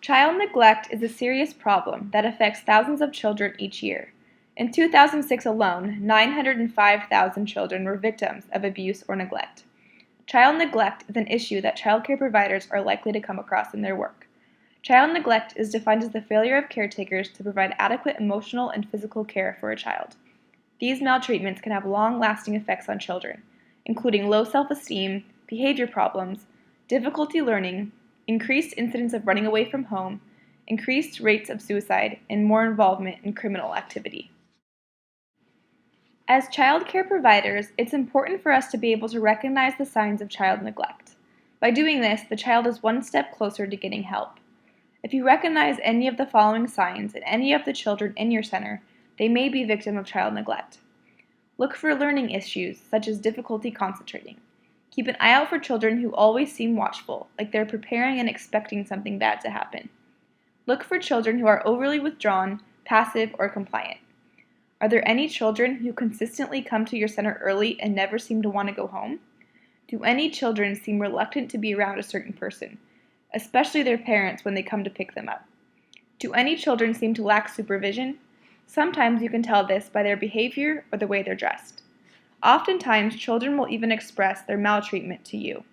Child neglect is a serious problem that affects thousands of children each year. In 2006 alone, 905,000 children were victims of abuse or neglect. Child neglect is an issue that childcare providers are likely to come across in their work. Child neglect is defined as the failure of caretakers to provide adequate emotional and physical care for a child. These maltreatments can have long-lasting effects on children, including low self-esteem, behavior problems, difficulty learning, increased incidence of running away from home, increased rates of suicide, and more involvement in criminal activity. As child care providers, it's important for us to be able to recognize the signs of child neglect. By doing this, the child is one step closer to getting help. If you recognize any of the following signs in any of the children in your center, they may be victim of child neglect. Look for learning issues, such as difficulty concentrating. Keep an eye out for children who always seem watchful, like they're preparing and expecting something bad to happen. Look for children who are overly withdrawn, passive, or compliant. Are there any children who consistently come to your center early and never seem to want to go home? Do any children seem reluctant to be around a certain person, especially their parents when they come to pick them up? Do any children seem to lack supervision? Sometimes you can tell this by their behavior or the way they're dressed. Oftentimes, children will even express their maltreatment to you.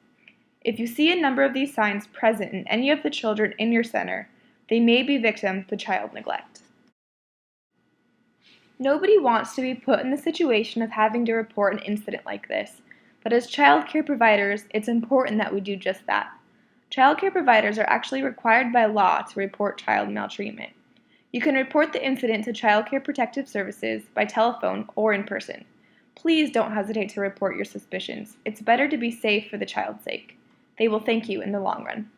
If you see a number of these signs present in any of the children in your center, they may be victims to child neglect. Nobody wants to be put in the situation of having to report an incident like this, but as child care providers, it's important that we do just that. Child care providers are actually required by law to report child maltreatment. You can report the incident to Child Care Protective Services by telephone or in person. Please don't hesitate to report your suspicions. It's better to be safe for the child's sake. They will thank you in the long run.